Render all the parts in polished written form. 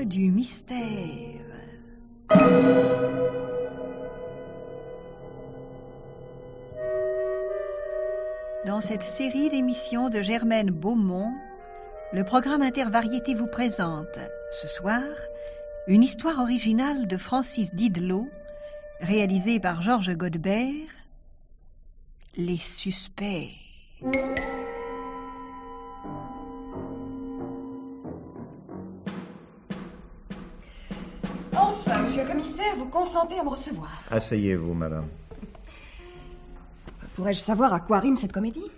du mystère. Dans cette série d'émissions de Germaine Beaumont, le programme Intervariété vous présente, ce soir, une histoire originale de Francis Didelot, réalisée par Georges Godebert, Les Suspects. Enfin, monsieur le commissaire, vous consentez à me recevoir. Asseyez-vous, madame. Pourrais-je savoir à quoi rime cette comédie?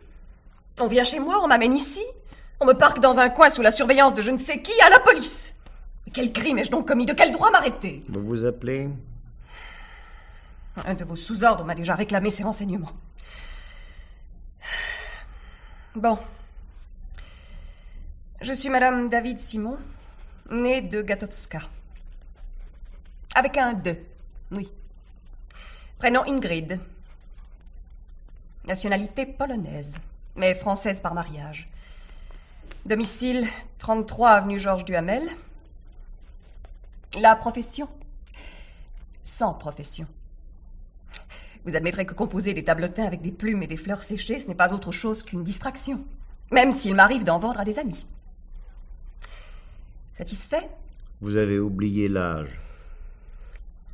On vient chez moi, on m'amène ici, on me parque dans un coin sous la surveillance de je ne sais qui, à la police. Mais quel crime ai-je donc commis? De quel droit m'arrêter? Vous vous appelez? Un de vos sous-ordres m'a déjà réclamé ces renseignements. Bon. Je suis madame David Simon, née de Gatowska. Avec un « de », oui. Prénom Ingrid. Nationalité polonaise, mais française par mariage. Domicile 33 avenue Georges Duhamel. La profession? Sans profession. Vous admettrez que composer des tabletins avec des plumes et des fleurs séchées, ce n'est pas autre chose qu'une distraction, même s'il m'arrive d'en vendre à des amis. Satisfait? Vous avez oublié l'âge.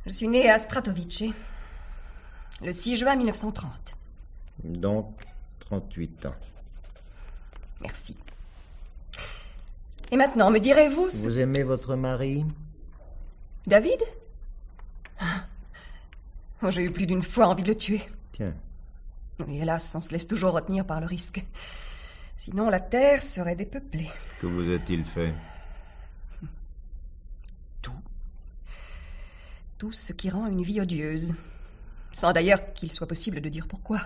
Je suis née à Stratovice, le 6 juin 1930. Donc, 38 ans. Merci. Et maintenant, me direz-vous... Vous aimez votre mari? David? Oh, j'ai eu plus d'une fois envie de le tuer. Tiens. Et hélas, on se laisse toujours retenir par le risque. Sinon, la terre serait dépeuplée. Que vous a-t-il fait? Tout. Tout ce qui rend une vie odieuse. Sans d'ailleurs qu'il soit possible de dire pourquoi.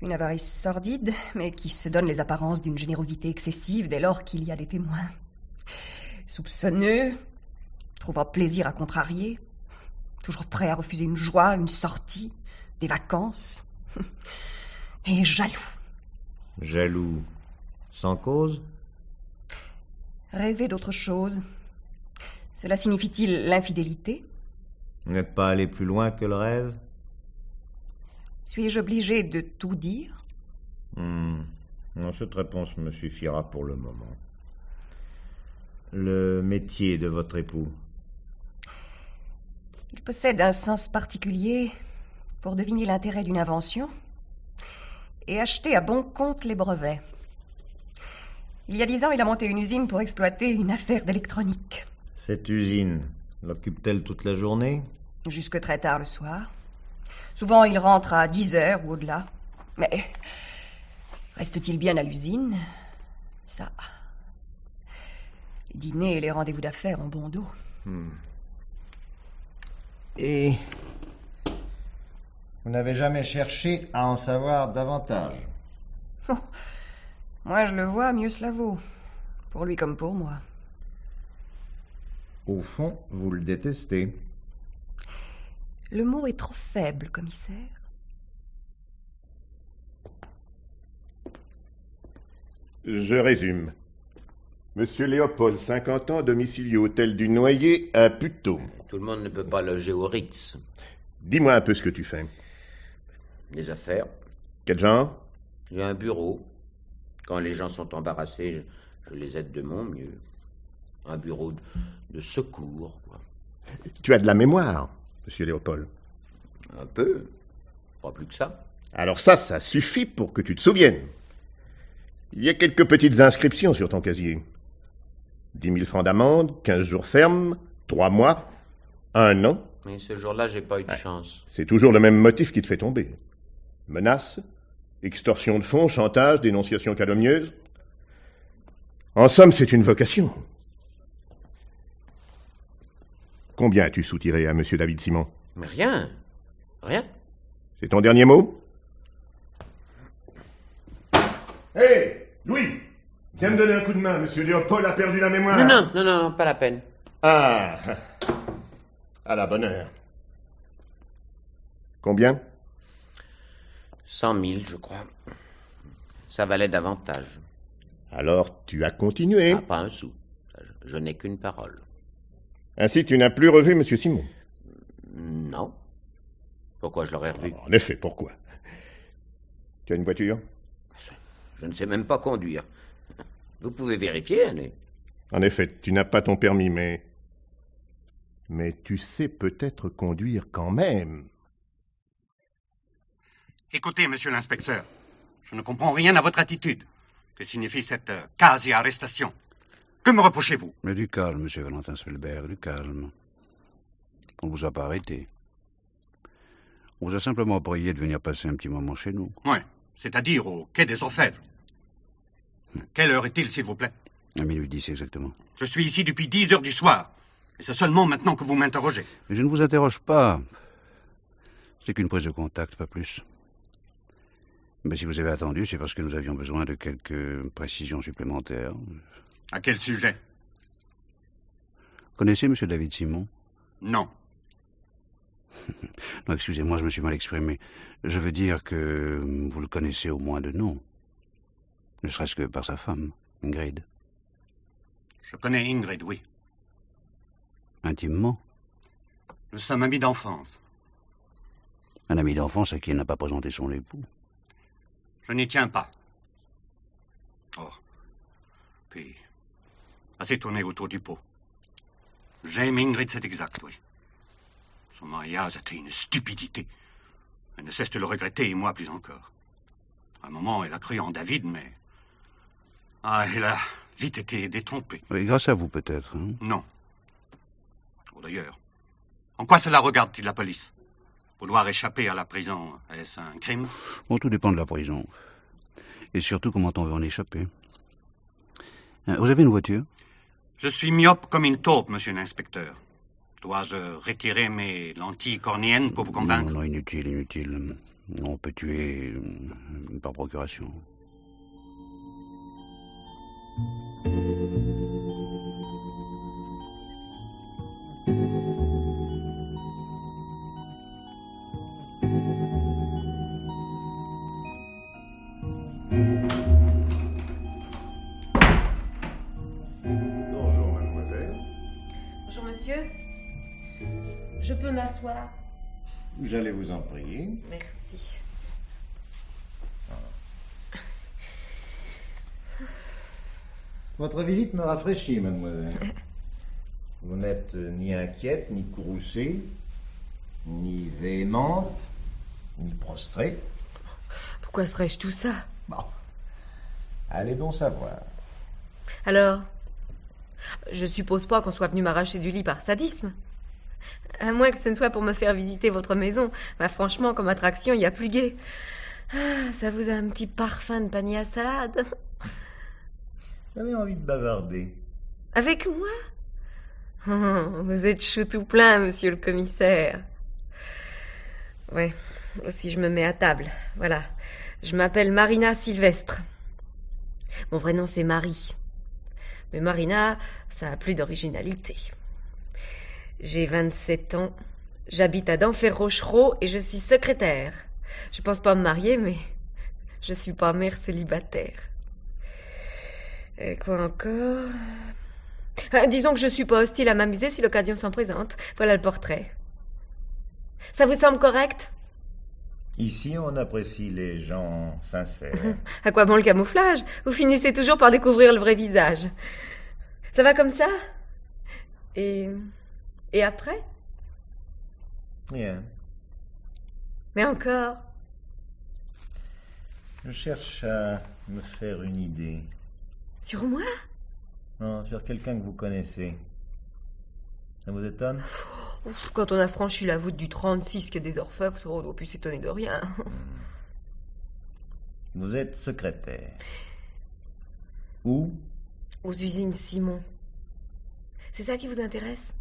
Une avarice sordide, mais qui se donne les apparences d'une générosité excessive dès lors qu'il y a des témoins. Soupçonneux, trouvant plaisir à contrarier, toujours prêt à refuser une joie, une sortie, des vacances. Et jaloux. Jaloux. Sans cause? Rêver d'autre chose. Cela signifie-t-il l'infidélité? Vous n'êtes pas allé plus loin que le rêve? Suis-je obligé de tout dire? Non, cette réponse me suffira pour le moment. Le métier de votre époux? Il possède un sens particulier pour deviner l'intérêt d'une invention et acheter à bon compte les brevets. Il y a 10 ans, il a monté une usine pour exploiter une affaire d'électronique. Cette usine l'occupe-t-elle toute la journée? Jusque très tard le soir. Souvent, il rentre à 10 heures ou au-delà. Mais reste-t-il bien à l'usine? Ça. Les dîners et les rendez-vous d'affaires ont bon dos. Et vous n'avez jamais cherché à en savoir davantage? Oh, moi, je le vois, mieux cela vaut. Pour lui comme pour moi. Au fond, vous le détestez. Le mot est trop faible, commissaire. Je résume. Monsieur Léopold, 50 ans, domicilié hôtel du Noyer à Puteaux. Tout le monde ne peut pas loger au Ritz. Dis-moi un peu ce que tu fais. Des affaires. Quel genre? J'ai un bureau. Quand les gens sont embarrassés, je les aide de mon mieux. Un bureau de secours, quoi. Tu as de la mémoire, monsieur Léopold. Un peu. Pas plus que ça. Alors ça suffit pour que tu te souviennes. Il y a quelques petites inscriptions sur ton casier. 10 000 francs d'amende, 15 jours ferme, 3 mois, 1 an. Mais ce jour-là, j'ai pas eu de chance. C'est toujours le même motif qui te fait tomber. Menaces, extorsion de fonds, chantage, dénonciation calomnieuse. En somme, c'est une vocation. Combien as-tu soutiré à monsieur David Simon? Mais rien. Rien. C'est ton dernier mot? Hé, Louis, viens me donner un coup de main. Monsieur Léopold a perdu la mémoire. Non, pas la peine. Ah, à la bonne heure. Combien? 100 000, je crois. Ça valait davantage. Alors, tu as continué. Ah, pas un sou. Je n'ai qu'une parole. Ainsi, tu n'as plus revu M. Simon? Non. Pourquoi je l'aurais revu? En effet, pourquoi? Tu as une voiture? Je ne sais même pas conduire. Vous pouvez vérifier, Annie. En effet, tu n'as pas ton permis, mais tu sais peut-être conduire quand même. Écoutez, monsieur l'inspecteur, je ne comprends rien à votre attitude. Que signifie cette quasi-arrestation? Que me reprochez-vous? Mais du calme, monsieur Valentin Spelberg, du calme. On ne vous a pas arrêté. On vous a simplement prié de venir passer un petit moment chez nous. Oui, c'est-à-dire au quai des Orfèvres. Quelle heure est-il, s'il vous plaît? À minuit 10 exactement. Je suis ici depuis 10 heures du soir. Et c'est seulement maintenant que vous m'interrogez. Mais je ne vous interroge pas. C'est qu'une prise de contact, pas plus. Mais si vous avez attendu, c'est parce que nous avions besoin de quelques précisions supplémentaires. À quel sujet? Connaissez M. David Simon? Non. Non, excusez-moi, je me suis mal exprimé. Je veux dire que vous le connaissez au moins de nom. Ne serait-ce que par sa femme, Ingrid. Je connais Ingrid, oui. Intimement? Nous sommes amis d'enfance. Un ami d'enfance à qui elle n'a pas présenté son époux. Je n'y tiens pas. Oh. Puis, assez tourné autour du pot. J'aime Ingrid, c'est exact, oui. Son mariage était une stupidité. Elle ne cesse de le regretter, et moi plus encore. À un moment, elle a cru en David, mais... Ah, elle a vite été détrompée. Oui, grâce à vous, peut-être. Hein? Non. Oh, d'ailleurs, en quoi cela regarde-t-il la police? Vouloir échapper à la prison, est-ce un crime? Bon, tout dépend de la prison. Et surtout, comment on veut en échapper. Vous avez une voiture? Je suis myope comme une taupe, monsieur l'inspecteur. Dois-je retirer mes lentilles cornéennes pour vous convaincre? Non, inutile, inutile. On peut tuer par procuration. Bonjour, mademoiselle. Bonjour, monsieur. Je peux m'asseoir? J'allais vous en prier. Merci. Votre visite me rafraîchit, mademoiselle. Vous n'êtes ni inquiète, ni courroucée, ni véhémente, ni prostrée. Pourquoi serais-je tout ça? Bon. Allez donc savoir. Alors, je suppose pas qu'on soit venu m'arracher du lit par sadisme. À moins que ce ne soit pour me faire visiter votre maison. Bah, franchement, comme attraction, il y a plus gai. Ah, ça vous a un petit parfum de panier à salade. J'avais envie de bavarder. Avec moi? Oh, vous êtes chou tout plein, monsieur le commissaire. Ouais, aussi je me mets à table. Voilà. Je m'appelle Marina Sylvestre. Mon vrai nom, c'est Marie. Mais Marina, ça a plus d'originalité. J'ai 27 ans, j'habite à Denfert-Rochereau et je suis secrétaire. Je pense pas me marier, mais je suis pas mère célibataire. Et quoi encore? Disons que je suis pas hostile à m'amuser si l'occasion s'en présente. Voilà le portrait. Ça vous semble correct? Ici, on apprécie les gens sincères. À quoi bon le camouflage? Vous finissez toujours par découvrir le vrai visage. Ça va comme ça? Et après? Rien. Mais encore? Je cherche à me faire une idée. Sur moi? Non, sur quelqu'un que vous connaissez. Ça vous étonne? Quand on a franchi la voûte du 36 quai des Orfèvres, on doit plus s'étonner de rien. Vous êtes secrétaire. Où? Aux usines Simon. C'est ça qui vous intéresse?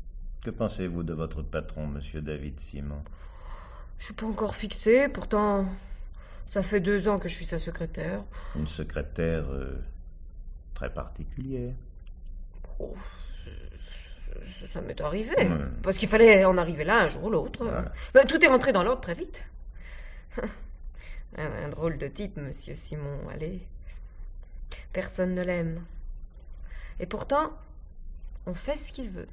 Que pensez-vous de votre patron, monsieur David Simon? Je suis pas encore fixée, pourtant ça fait 2 ans que je suis sa secrétaire. Une secrétaire très particulière. Oh, ça m'est arrivé. Parce qu'il fallait en arriver là un jour ou l'autre. Voilà. Mais tout est rentré dans l'ordre très vite. Un drôle de type, monsieur Simon. Allez. Personne ne l'aime. Et pourtant, On fait ce qu'il veut.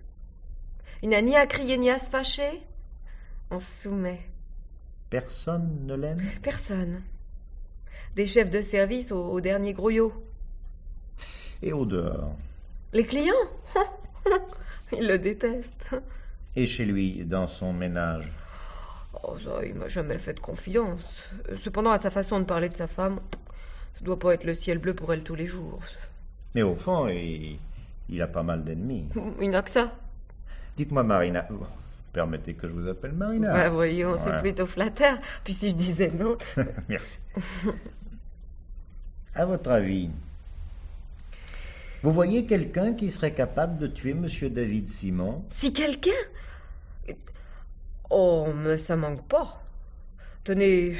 Il n'a ni à crier ni à se fâcher. On se soumet. Personne ne l'aime? Personne. Des chefs de service au dernier grouillot. Et au dehors? Les clients? Ils le détestent. Et chez lui, dans son ménage? Oh, ça, il m'a jamais fait de confidence. Cependant, à sa façon de parler de sa femme, ça doit pas être le ciel bleu pour elle tous les jours. Mais au fond, il a pas mal d'ennemis. Il n'a que ça. Dites-moi, Marina... Permettez que je vous appelle Marina. Bah voyons, c'est plutôt flatteur. Puis si je disais non... Merci. À votre avis, vous voyez quelqu'un qui serait capable de tuer Monsieur David Simon? Si quelqu'un... Oh, mais ça manque pas. Tenez,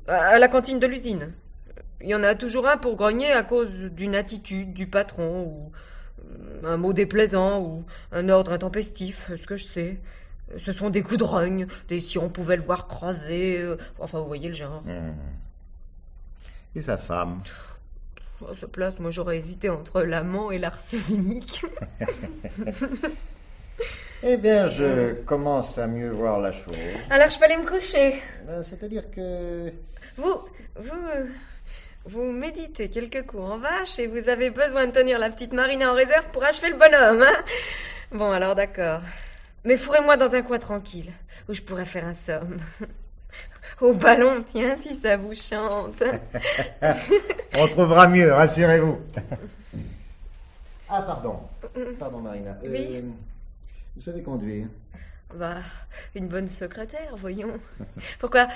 à la cantine de l'usine. Il y en a toujours un pour grogner à cause d'une attitude du patron, ou un mot déplaisant, ou un ordre intempestif, ce que je sais. Ce sont des coups de rogne, des si on pouvait le voir crever, enfin vous voyez le genre. Et sa femme? À sa place, moi j'aurais hésité entre l'amant et l'arsenic. Eh bien, je commence à mieux voir la chose. Alors je peux aller me coucher. C'est-à-dire que... Vous méditez quelques coups en vache et vous avez besoin de tenir la petite Marina en réserve pour achever le bonhomme, hein? Bon, alors d'accord. Mais fourrez-moi dans un coin tranquille, où je pourrais faire un somme. Au ballon, tiens, si ça vous chante. On trouvera mieux, rassurez-vous. Ah, pardon. Pardon, Marina. Oui. Vous savez conduire? Bah, une bonne secrétaire, voyons. Pourquoi?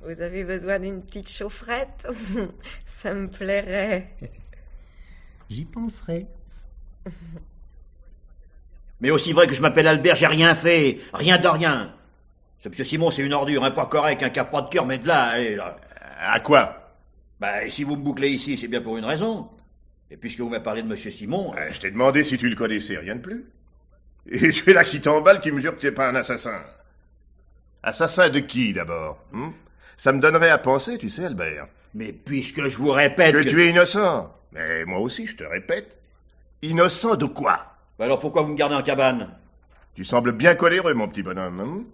Vous avez besoin d'une petite chaufferette? Ça me plairait. J'y penserai. Mais aussi vrai que je m'appelle Albert, j'ai rien fait. Rien de rien. Ce monsieur Simon, c'est une ordure, un pas correct, un qui a pas de cœur, mais de là, allez, là. À quoi? Bah, si vous me bouclez ici, c'est bien pour une raison. Et puisque vous m'avez parlé de monsieur Simon... Je t'ai demandé si tu le connaissais, rien de plus. Et tu es là qui t'emballe, qui me jure que tu n'es pas un assassin. Assassin de qui, d'abord? Ça me donnerait à penser, tu sais, Albert. Mais puisque je vous répète que tu es innocent. Mais moi aussi, je te répète. Innocent de quoi? Bah alors pourquoi vous me gardez en cabane? Tu sembles bien coléreux, mon petit bonhomme.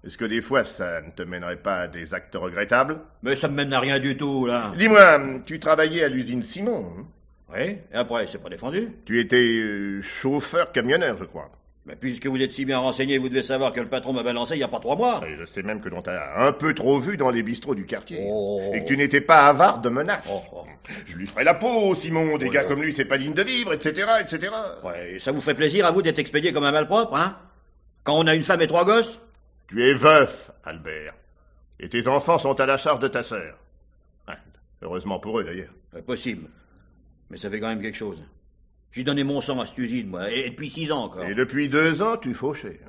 Est-ce que des fois, ça ne te mènerait pas à des actes regrettables? Mais ça me mène à rien du tout, là. Dis-moi, tu travaillais à l'usine Simon? Oui, et après, c'est pas défendu? Tu étais chauffeur-camionneur, je crois. Mais puisque vous êtes si bien renseigné, vous devez savoir que le patron m'a balancé il y a pas 3 mois. Et je sais même que l'on t'a un peu trop vu dans les bistrots du quartier. Et que tu n'étais pas avare de menaces. Je lui ferai la peau, Simon. Des gars comme lui, c'est pas digne de vivre, etc., etc. Ouais, ça vous fait plaisir à vous d'être expédié comme un malpropre, hein? Quand on a une femme et 3 gosses? Tu es veuf, Albert. Et tes enfants sont à la charge de ta sœur. Heureusement pour eux, d'ailleurs. Possible. Mais ça fait quand même quelque chose. J'ai donné mon sang à cette usine, moi, et depuis 6 ans, encore. Et depuis 2 ans, tu fauchais.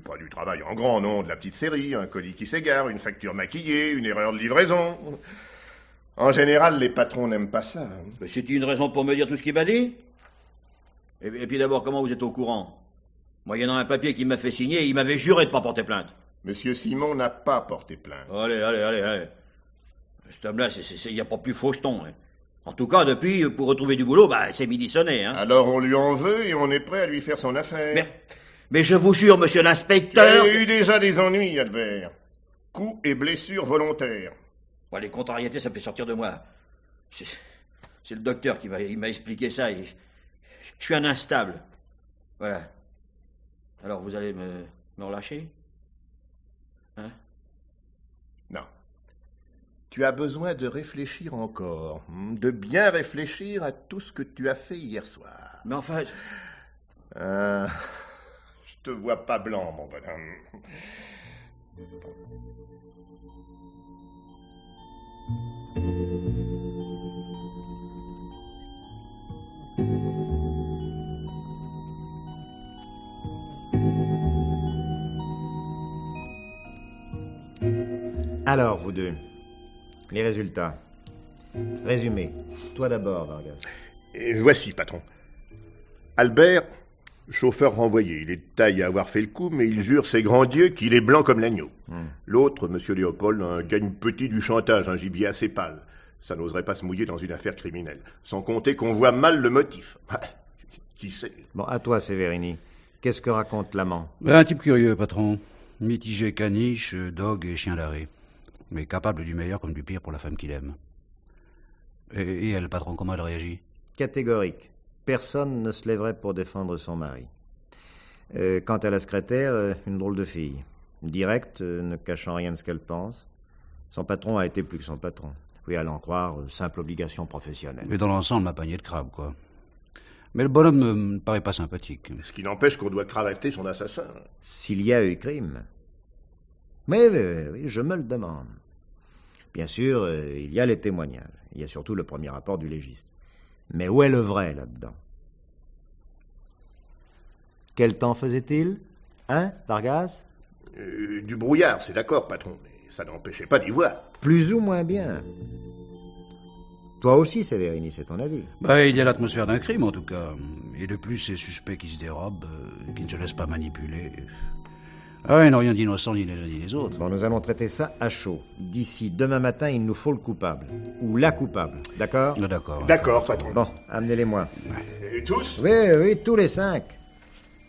Pas du travail en grand, non, de la petite série, un colis qui s'égare, une facture maquillée, une erreur de livraison. En général, les patrons n'aiment pas ça. Mais c'est une raison pour me dire tout ce qu'il m'a dit? Et puis d'abord, comment vous êtes au courant? Moyennant un papier qu'il m'a fait signer, il m'avait juré de pas porter plainte. Monsieur Simon n'a pas porté plainte. Allez. Cet homme-là, il n'y a pas plus faucheton, hein. En tout cas, depuis, pour retrouver du boulot, c'est midi sonné, hein. Alors on lui en veut et on est prêt à lui faire son affaire. Mais je vous jure, monsieur l'inspecteur... Tu as eu déjà des ennuis, Albert. Coups et blessures volontaires. Les contrariétés, ça me fait sortir de moi. C'est le docteur qui m'a expliqué ça. Je suis un instable. Voilà. Alors, vous allez me relâcher? Hein? Non. Tu as besoin de réfléchir encore, de bien réfléchir à tout ce que tu as fait hier soir. Mais enfin... Je te vois pas blanc, mon bonhomme. Alors, vous deux, les résultats. Résumé. Toi d'abord, Vargas. Et voici, patron. Albert, chauffeur renvoyé. Il est taillé à avoir fait le coup, mais il jure ses grands dieux qu'il est blanc comme l'agneau. L'autre, monsieur Léopold, un gagne petit du chantage, un gibier assez pâle. Ça n'oserait pas se mouiller dans une affaire criminelle. Sans compter qu'on voit mal le motif. Qui sait? Bon, à toi, Sévérini. Qu'est-ce que raconte l'amant? Un type curieux, patron. Mitigé caniche, dog et chien d'arrêt. Mais capable du meilleur comme du pire pour la femme qu'il aime. Et elle, patron, comment elle réagit? Catégorique. Personne ne se lèverait pour défendre son mari. Quant à la secrétaire, une drôle de fille. Directe, ne cachant rien de ce qu'elle pense. Son patron a été plus que son patron. Oui, à l'en croire, simple obligation professionnelle. Mais dans l'ensemble, ma panier de crabe, quoi. Mais le bonhomme ne me paraît pas sympathique. Ce qui n'empêche qu'on doit cravater son assassin. S'il y a eu crime. Oui, je me le demande. Bien sûr, il y a les témoignages. Il y a surtout le premier rapport du légiste. Mais où est le vrai là-dedans? Quel temps faisait-il? Hein, Vargas? Du brouillard, c'est d'accord, patron, mais ça n'empêchait pas d'y voir. Plus ou moins bien. Toi aussi, Sévérini, c'est ton avis. Il y a l'atmosphère d'un crime, en tout cas. Et de plus, ces suspects qui se dérobent, qui ne se laissent pas manipuler. Ah, ils n'ont rien d'innocent ni les uns ni les autres. Bon, nous allons traiter ça à chaud. D'ici demain matin, il nous faut le coupable. Ou la coupable, d'accord? D'accord. D'accord, patron. Bon, amenez-les-moi. Tous? Oui, tous les 5.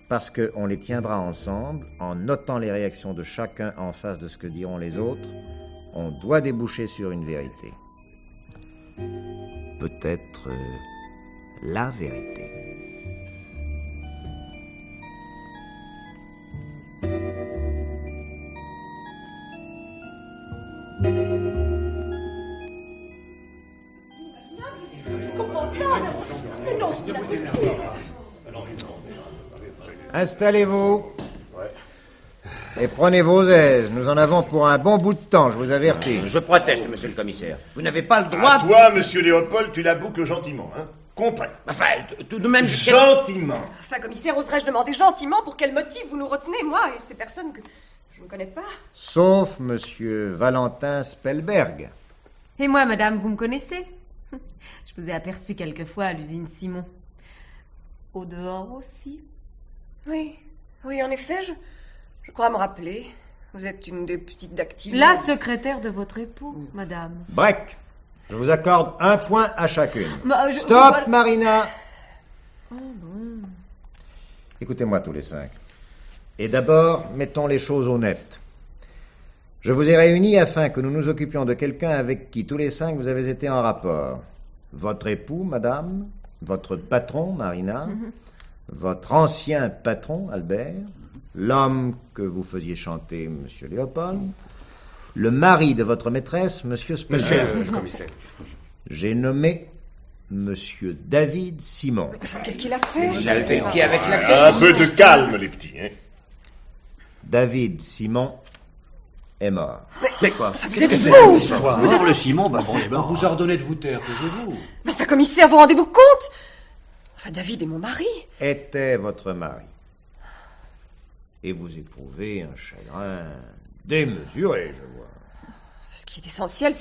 Parce qu'on les tiendra ensemble, en notant les réactions de chacun en face de ce que diront les autres, on doit déboucher sur une vérité. Peut-être la vérité. Je comprends pas. Mais non, c'est pas possible. Installez-vous. Et prenez vos aises. Nous en avons pour un bon bout de temps, je vous avertis. Je proteste, monsieur le commissaire. Vous n'avez pas le droit... Toi, monsieur Léopold, tu la boucles gentiment, hein? Comprends. Enfin, tout de même... Gentiment. Enfin, commissaire, oserais-je demander gentiment pour quel motif vous nous retenez, moi et ces personnes que je ne connais pas? Sauf monsieur Valentin Spellberg. Et moi, madame, vous me connaissez? Je vous ai aperçu quelquefois à l'usine Simon. Au dehors aussi? Oui, en effet, je crois me rappeler. Vous êtes une des petites dactyles. La secrétaire de votre époux, madame. Break. Je vous accorde 1 point à chacune. Stop, Marina. Oh non. Écoutez-moi tous les 5. Et d'abord, mettons les choses au net. Je vous ai réunis afin que nous nous occupions de quelqu'un avec qui tous les 5 vous avez été en rapport. Votre époux, madame, votre patron, Marina, votre ancien patron, Albert, l'homme que vous faisiez chanter, monsieur Léopold, le mari de votre maîtresse, monsieur Spellberg. Monsieur le commissaire. J'ai nommé monsieur David Simon. Qu'est-ce qu'il a fait? Il a levé le pied avec la... Un peu de calme, les petits, hein? David Simon est mort. Mais quoi? Vous êtes fou! Pour le Simon, bon, On vous ordonnait de vous taire, taisez-vous. Mais enfin, commissaire, vous rendez-vous compte? Enfin, David est mon mari. Était votre mari. Et vous éprouvez un chagrin démesuré, je vois. Ce qui est essentiel,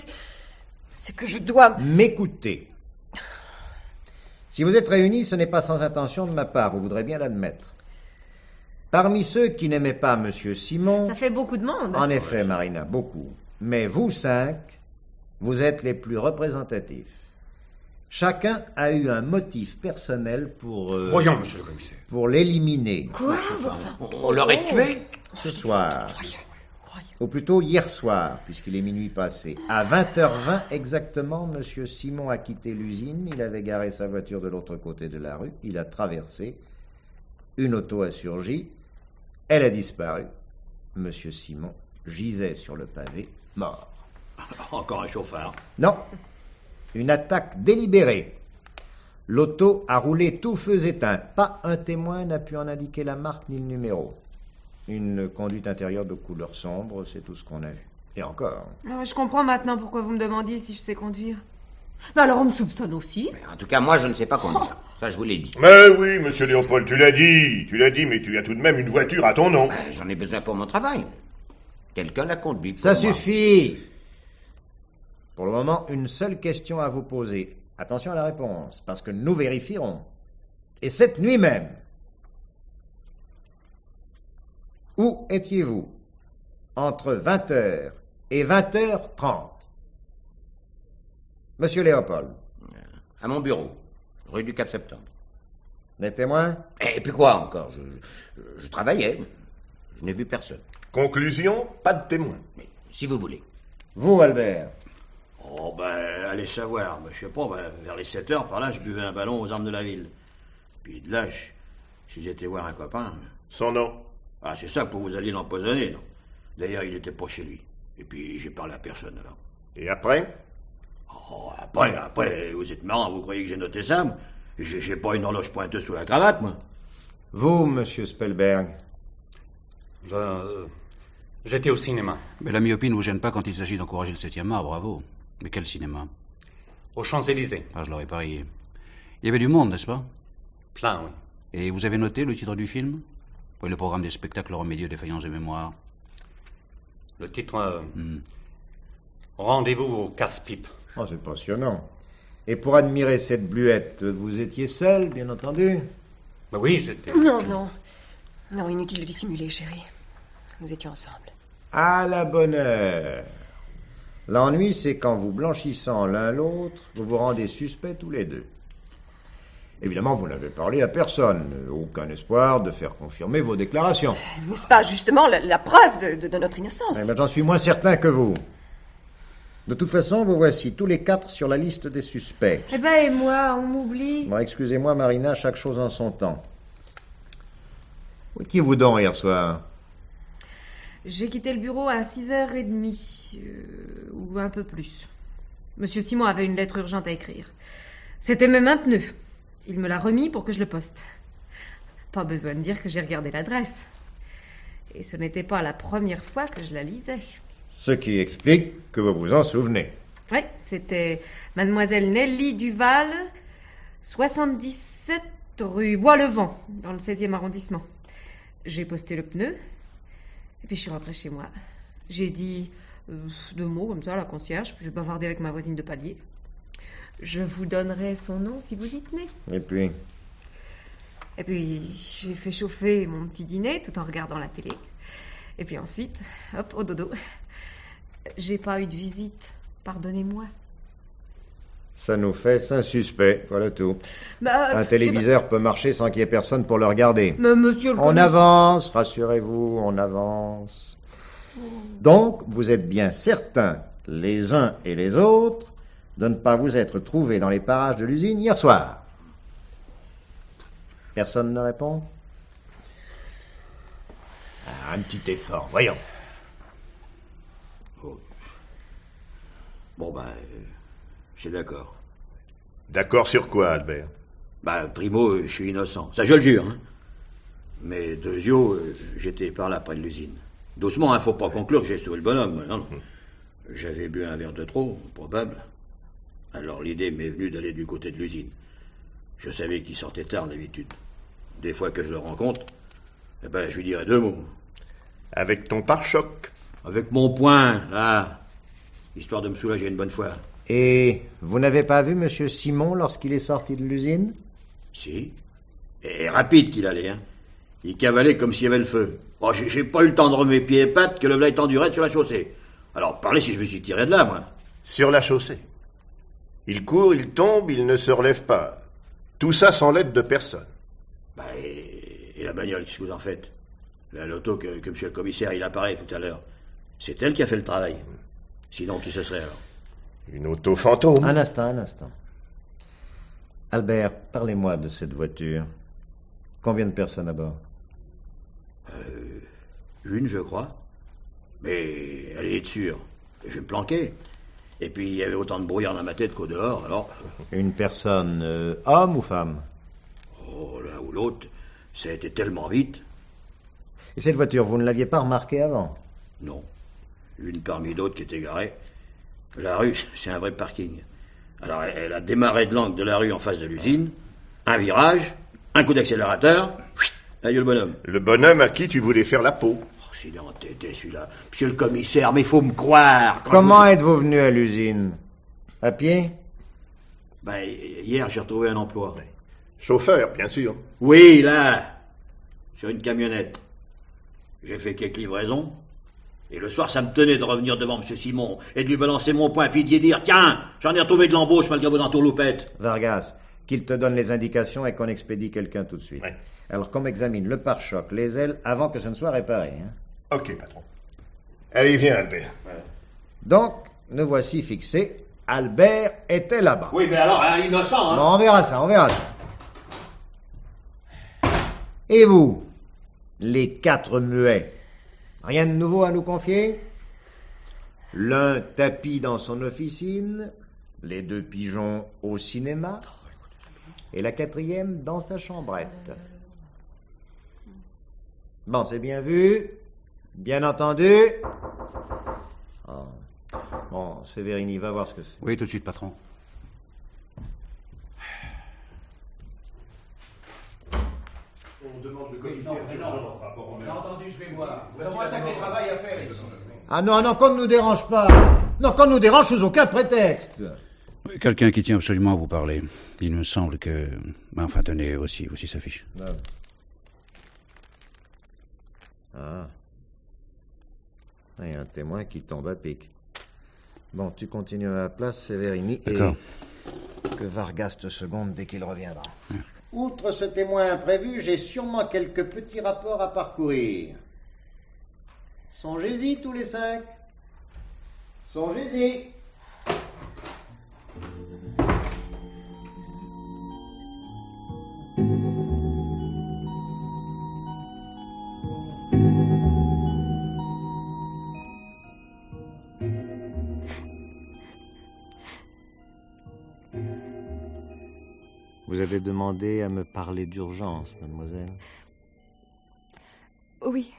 c'est que je dois... M'écoutez. Si vous êtes réunis, ce n'est pas sans intention de ma part, vous voudrez bien l'admettre. Parmi ceux qui n'aimaient pas monsieur Simon... Ça fait beaucoup de monde. En effet, Marina, beaucoup. Mais vous 5, vous êtes les plus représentatifs. Chacun a eu un motif personnel pour... Voyons, monsieur le commissaire. Pour l'éliminer. Quoi? On l'aurait tué? Ce soir. Ou plutôt hier soir, puisqu'il est minuit passé. À 20h20 exactement, monsieur Simon a quitté l'usine. Il avait garé sa voiture de l'autre côté de la rue. Il a traversé. Une auto a surgi. Elle a disparu. Monsieur Simon gisait sur le pavé, mort. Encore un chauffard. Non. Une attaque délibérée. L'auto a roulé tout feux éteints. Pas un témoin n'a pu en indiquer la marque ni le numéro. Une conduite intérieure de couleur sombre, c'est tout ce qu'on a vu. Et encore. Je comprends maintenant pourquoi vous me demandiez si je sais conduire. Mais alors on me soupçonne aussi. Mais en tout cas, moi, je ne sais pas conduire. Ça, je vous l'ai dit. Mais oui, monsieur Léopold, tu l'as dit, mais tu as tout de même une voiture à ton nom. J'en ai besoin pour mon travail. Quelqu'un l'a conduit pour Ça moi. suffit. Pour le moment, une seule question à vous poser. Attention à la réponse, parce que nous vérifierons. Et cette nuit même, où étiez-vous entre 20h et 20h30? Monsieur Léopold. À mon bureau, rue du 4 septembre. Les témoins? Et puis quoi encore? Je travaillais. Je n'ai vu personne. Conclusion, pas de témoin. Mais si vous voulez. Vous, Albert? Oh, ben, allez savoir. Ben, je sais pas, ben, vers les 7 heures, par là, je buvais un ballon aux armes de la ville. Puis de là, si j'étais voir un copain... Son nom? Ah, c'est ça, pour vous alliez l'empoisonner, non? D'ailleurs, il était pas chez lui. Et puis, j'ai parlé à personne, alors. Et après? Oh, après, vous êtes marrant, vous croyez que j'ai noté ça? J'ai pas une horloge pointeuse sous la cravate, moi. Vous, monsieur Spellberg? J'étais au cinéma. Mais la myopie ne vous gêne pas quand il s'agit d'encourager le 7e art, bravo. Mais quel cinéma? Aux Champs-Élysées. Ah, je l'aurais parié. Il y avait du monde, n'est-ce pas? Plein, oui. Et vous avez noté le titre du film? Oui, le programme des spectacles remédieux, défaillance de mémoire. Le titre... Rendez-vous au casse-pipe. Oh, c'est passionnant. Et pour admirer cette bluette, vous étiez seul, bien entendu? Bah oui, j'étais... Non, inutile de dissimuler, chérie. Nous étions ensemble. À la bonne heure. L'ennui, c'est quand vous blanchissant l'un l'autre, vous vous rendez suspects tous les deux. Évidemment, vous n'avez parlé à personne. Aucun espoir de faire confirmer vos déclarations. N'est-ce pas justement la preuve de notre innocence? Eh ben, j'en suis moins certain que vous. De toute façon, vous voici tous les 4 sur la liste des suspects. Eh ben, et moi, on m'oublie. Bon, excusez-moi, Marina, chaque chose en son temps. Où étiez-vous donc hier soir? J'ai quitté le bureau à 6h30, ou un peu plus. Monsieur Simon avait une lettre urgente à écrire. C'était même un pneu. Il me l'a remis pour que je le poste. Pas besoin de dire que j'ai regardé l'adresse. Et ce n'était pas la première fois que je la lisais. Ce qui explique que vous vous en souvenez. Oui, c'était Mademoiselle Nelly Duval, 77 rue Bois-le-Vent, dans le 16e arrondissement. J'ai posté le pneu, et puis je suis rentrée chez moi. J'ai dit 2 mots comme ça à la concierge, puis j'ai bavardé avec ma voisine de palier. Je vous donnerai son nom si vous y tenez. Et puis? Et puis, j'ai fait chauffer mon petit dîner tout en regardant la télé. Et puis ensuite, hop, au dodo. J'ai pas eu de visite, pardonnez-moi. Ça nous fait 5 suspects, voilà tout. Bah, un téléviseur peut marcher sans qu'il y ait personne pour le regarder. Mais monsieur le On avance, rassurez-vous, on avance. Donc, vous êtes bien certains, les uns et les autres, de ne pas vous être trouvés dans les parages de l'usine hier soir. Personne ne répond? Un petit effort, voyons. Bon, ben, c'est d'accord. D'accord sur quoi, Albert? Ben, primo, je suis innocent. Ça, je le jure, hein. Mais deuxio, j'étais par là, près de l'usine. Doucement, hein, faut pas conclure que j'ai sauvé le bonhomme. Non. J'avais bu un verre de trop, probable. Alors l'idée m'est venue d'aller du côté de l'usine. Je savais qu'il sortait tard d'habitude. Des fois que je le rencontre, eh ben, je lui dirais 2 mots. Avec ton pare-choc? Avec mon poing, là. Histoire de me soulager une bonne fois. Et vous n'avez pas vu M. Simon lorsqu'il est sorti de l'usine? Si. Et rapide qu'il allait, hein. Il cavalait comme s'il y avait le feu. Oh, j'ai pas eu le temps de remettre pieds et pattes que le v'là étendu raide sur la chaussée. Alors, parlez si je me suis tiré de là, moi. Sur la chaussée. Il court, il tombe, il ne se relève pas. Tout ça sans l'aide de personne. Bah, et la bagnole, qu'est-ce que vous en faites? La loto que monsieur le commissaire, il apparaît tout à l'heure. C'est elle qui a fait le travail. Sinon, qui ce serait, alors? Une auto fantôme. Un instant. Albert, parlez-moi de cette voiture. Combien de personnes à bord? Une, je crois. Mais elle est sûre. Je vais me planquer. Et puis, il y avait autant de brouillard dans ma tête qu'au dehors, alors... Une personne, homme ou femme? Oh, l'un ou l'autre, ça a été tellement vite. Et cette voiture, vous ne l'aviez pas remarquée avant? Non. Une parmi d'autres qui était garée. La rue, c'est un vrai parking. Alors, elle a démarré de l'angle de la rue en face de l'usine. Un virage, un coup d'accélérateur. Adieu le bonhomme. Le bonhomme à qui tu voulais faire la peau. Oh, s'il est entêté, celui-là. Monsieur le commissaire, mais il faut me croire. Comment êtes-vous venu à l'usine? À pied? Ben, hier, j'ai retrouvé un emploi. Chauffeur, bien sûr. Oui, là. Sur une camionnette. J'ai fait quelques livraisons. Et le soir, ça me tenait de revenir devant M. Simon et de lui balancer mon poing puis d'y dire « Tiens, j'en ai retrouvé de l'embauche malgré vos entourloupettes. » Vargas, qu'il te donne les indications et qu'on expédie quelqu'un tout de suite. Ouais. Alors qu'on m'examine le pare-choc, les ailes, avant que ce ne soit réparé. Hein. Ok, patron. Allez, viens, Albert. Donc, nous voici fixés. Albert était là-bas. Oui, mais alors, innocent, hein. Bon, on verra ça, on verra ça. Et vous, les 4 muets, rien de nouveau à nous confier? L'un tapis dans son officine, les 2 pigeons au cinéma, et la 4e dans sa chambrette. Bon, c'est bien vu, bien entendu. Oh. Bon, Sévérini, va voir ce que c'est. Oui, tout de suite, patron. On demande le commissaire d'urgence rapport en même. Entendu, je vais voir. C'est moi ça qui travail à faire ici. Ah non, non, qu'on ne nous dérange pas. Non, qu'on nous dérange sous aucun prétexte. Oui, quelqu'un qui tient absolument à vous parler. Il me semble que... Enfin, tenez, aussi sa fiche. Non. Ah. Il y a un témoin qui tombe à pic. Bon, tu continues à la place, Sévérini, et D'accord. que Vargas te seconde dès qu'il reviendra. Outre ce témoin imprévu, j'ai sûrement quelques petits rapports à parcourir. Songez-y tous les 5. Songez-y. Vous avez demandé à me parler d'urgence, mademoiselle. Oui.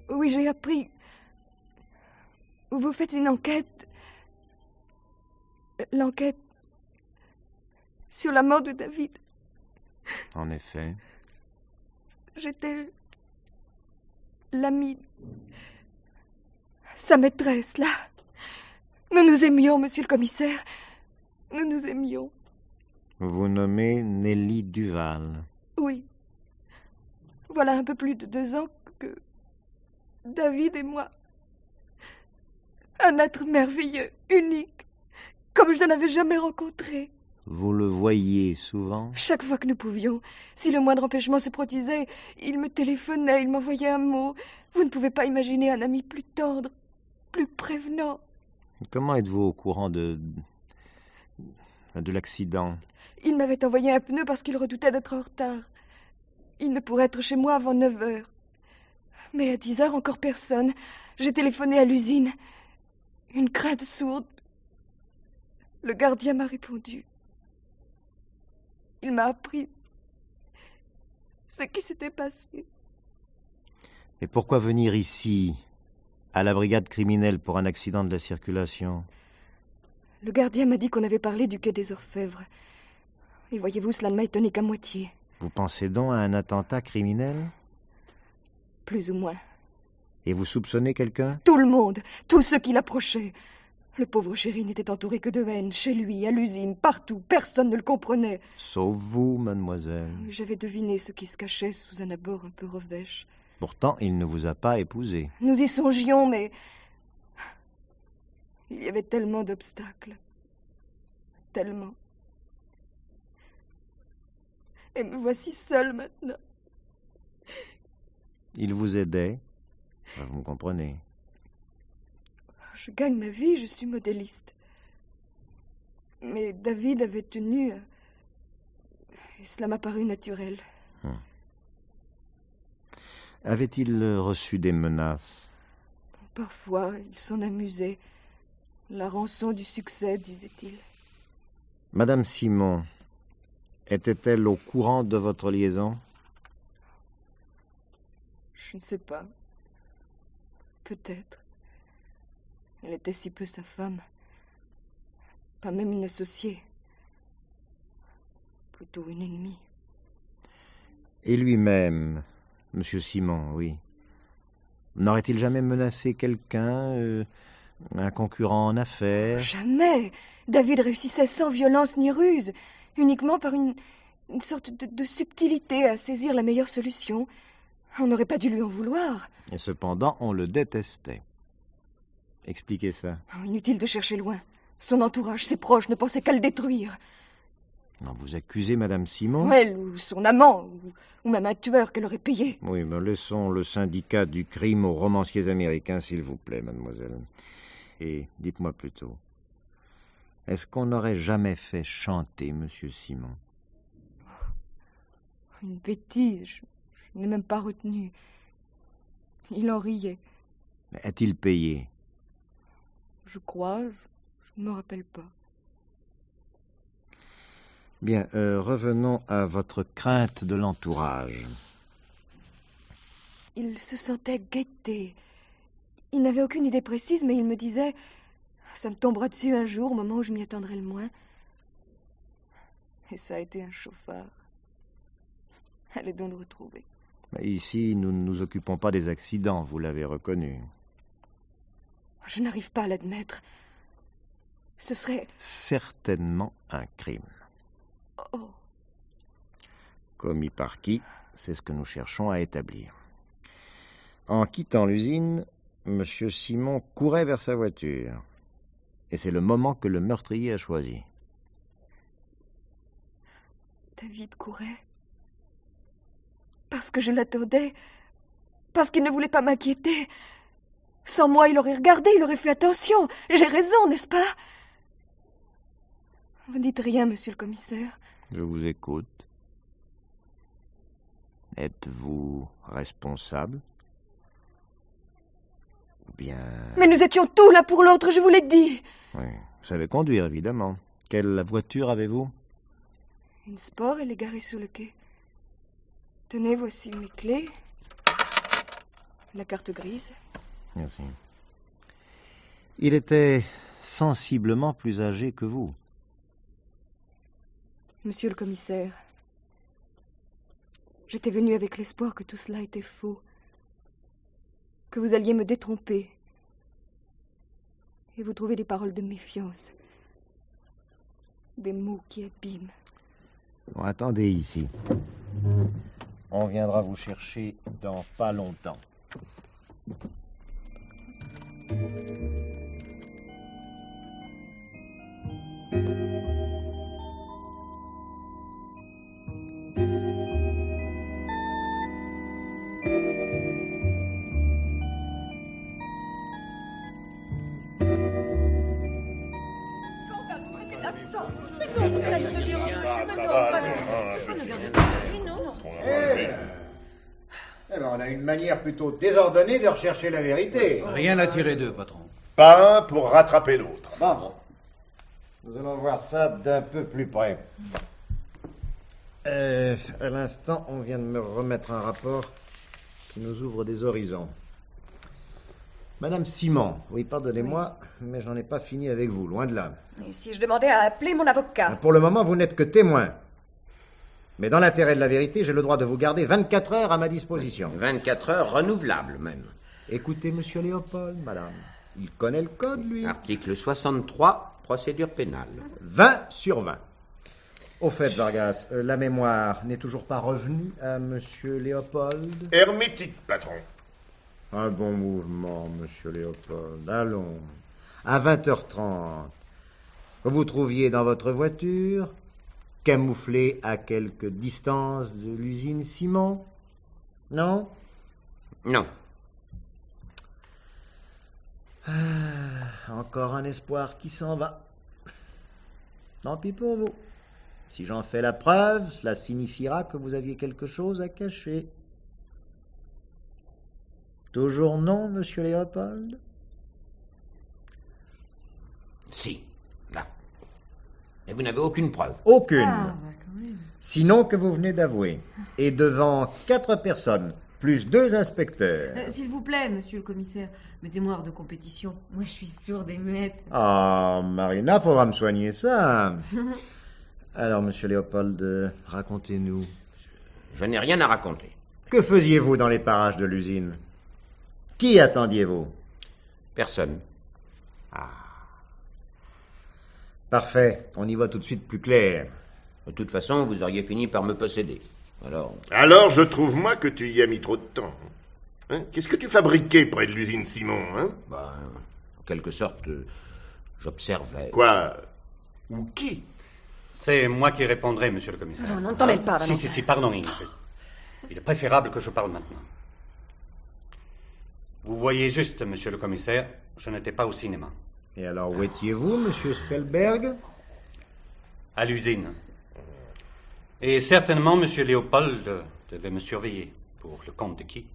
Oui, j'ai appris. Vous faites une enquête. L'enquête sur la mort de David. En effet. J'étais l'amie. Sa maîtresse, là. Nous nous aimions, monsieur le commissaire. Nous nous aimions. Vous nommez Nelly Duval. Oui. Voilà un peu plus de 2 ans que David et moi. Un être merveilleux, unique, comme je n'en avais jamais rencontré. Vous le voyiez souvent? Chaque fois que nous pouvions. Si le moindre empêchement se produisait, il me téléphonait, il m'envoyait un mot. Vous ne pouvez pas imaginer un ami plus tendre, plus prévenant. Comment êtes-vous au courant de l'accident? Il m'avait envoyé un pneu parce qu'il redoutait d'être en retard. Il ne pourrait être chez moi avant 9 heures. Mais à 10 heures, encore personne. J'ai téléphoné à l'usine. Une crainte sourde. Le gardien m'a répondu. Il m'a appris ce qui s'était passé. Mais pourquoi venir ici, à la brigade criminelle, pour un accident de la circulation? Le gardien m'a dit qu'on avait parlé du quai des Orfèvres. Et voyez-vous, cela ne m'a étonné qu'à moitié. Vous pensez donc à un attentat criminel? Plus ou moins. Et vous soupçonnez quelqu'un? Tout le monde, tous ceux qui l'approchaient. Le pauvre chéri n'était entouré que de haine, chez lui, à l'usine, partout. Personne ne le comprenait. Sauf vous, mademoiselle. J'avais deviné ce qui se cachait sous un abord un peu revêche. Pourtant, il ne vous a pas épousé. Nous y songions, mais... il y avait tellement d'obstacles. Tellement. Et me voici seule maintenant. Il vous aidait? Vous me comprenez. Je gagne ma vie, je suis modéliste. Mais David avait tenu... et cela m'a paru naturel. Avait-il reçu des menaces? Parfois, il s'en amusait. La rançon du succès, disait-il. Madame Simon, était-elle au courant de votre liaison? Je ne sais pas. Peut-être. Elle était si peu sa femme. Pas même une associée. Plutôt une ennemie. Et lui-même, Monsieur Simon, oui. N'aurait-il jamais menacé quelqu'un, un concurrent en affaires? Jamais. David réussissait sans violence ni ruse, uniquement par une sorte de subtilité à saisir la meilleure solution. On n'aurait pas dû lui en vouloir. Et cependant, on le détestait. Expliquez ça. Oh, inutile de chercher loin. Son entourage, ses proches, ne pensaient qu'à le détruire. Non, vous accusez Madame Simon? Elle, ou son amant, ou même un tueur qu'elle aurait payé. Oui, mais laissons le syndicat du crime aux romanciers américains, s'il vous plaît, mademoiselle. Et dites-moi plutôt, est-ce qu'on n'aurait jamais fait chanter Monsieur Simon? Une bêtise, je n'ai même pas retenu. Il en riait. Mais a-t-il payé? Je crois, je ne me rappelle pas. Bien, revenons à votre crainte de l'entourage. Il se sentait guetté. Il n'avait aucune idée précise, mais il me disait « Ça me tombera dessus un jour, au moment où je m'y attendrai le moins. » Et ça a été un chauffard. Allez donc le retrouver. Mais ici, nous ne nous occupons pas des accidents, vous l'avez reconnu. Je n'arrive pas à l'admettre. Ce serait... certainement un crime. Oh. Commis par qui? C'est ce que nous cherchons à établir. En quittant l'usine, M. Simon courait vers sa voiture. Et c'est le moment que le meurtrier a choisi. David courait. Parce que je l'attendais. Parce qu'il ne voulait pas m'inquiéter. Sans moi, il aurait regardé, il aurait fait attention. J'ai raison, n'est-ce pas? Vous ne dites rien, monsieur le commissaire. Je vous écoute. Êtes-vous responsable? Ou bien... Mais nous étions tous l'un pour l'autre, je vous l'ai dit. Oui, vous savez conduire, évidemment. Quelle voiture avez-vous? Une Sport, elle est garée sur le quai. Tenez, voici mes clés. La carte grise. Merci. Il était sensiblement plus âgé que vous. Monsieur le commissaire, j'étais venu avec l'espoir que tout cela était faux, que vous alliez me détromper, et vous trouver des paroles de méfiance, des mots qui abîment. Bon, attendez ici. On viendra vous chercher dans pas longtemps. On a une manière plutôt désordonnée de rechercher la vérité. Rien à tirer d'eux, patron. Pas un pour rattraper l'autre. Bon. Nous allons voir ça d'un peu plus près. À l'instant, on vient de me remettre un rapport qui nous ouvre des horizons. Madame Simon, oui, pardonnez-moi, mais j'en ai pas fini avec vous, loin de là. Et si je demandais à appeler mon avocat? Pour le moment, vous n'êtes que témoin. Mais dans l'intérêt de la vérité, j'ai le droit de vous garder 24 heures à ma disposition. 24 heures renouvelables, même. Écoutez, monsieur Léopold, madame. Il connaît le code, lui. Article 63, procédure pénale. 20 sur 20. Au fait, Vargas, la mémoire n'est toujours pas revenue à monsieur Léopold? Hermétique, patron. Un bon mouvement, monsieur Léopold. Allons. À 20h30, vous vous trouviez dans votre voiture, camouflé à quelque distance de l'usine Simon? Non? Non. Encore un espoir qui s'en va. Tant pis pour vous. Si j'en fais la preuve, cela signifiera que vous aviez quelque chose à cacher. Toujours non, monsieur Léopold? Si, là. Mais vous n'avez aucune preuve. Aucune. Ah, bah, quand même. Sinon que vous venez d'avouer. Et devant 4 personnes, plus 2 inspecteurs. S'il vous plaît, monsieur le commissaire, mettez-moi hors de compétition. Moi, je suis sourde et muette. Ah, Marina, faudra me soigner ça. Alors, monsieur Léopold, racontez-nous. Je n'ai rien à raconter. Que faisiez-vous dans les parages de l'usine? Qui attendiez-vous? Personne. Parfait, on y voit tout de suite plus clair. De toute façon, vous auriez fini par me posséder. Alors, je trouve, moi, que tu y as mis trop de temps. Hein? Qu'est-ce que tu fabriquais près de l'usine Simon, hein? En quelque sorte, j'observais. Quoi? Ou qui? C'est moi qui répondrai, monsieur le commissaire. Non, ne t'en mêle pas, Valentin. Si, pardon, Ingrid. Il est préférable que je parle maintenant. Vous voyez juste, monsieur le commissaire, je n'étais pas au cinéma. Et alors, où étiez-vous, monsieur Spellberg? À l'usine. Et certainement, monsieur Léopold devait me surveiller. Pour le compte de qui?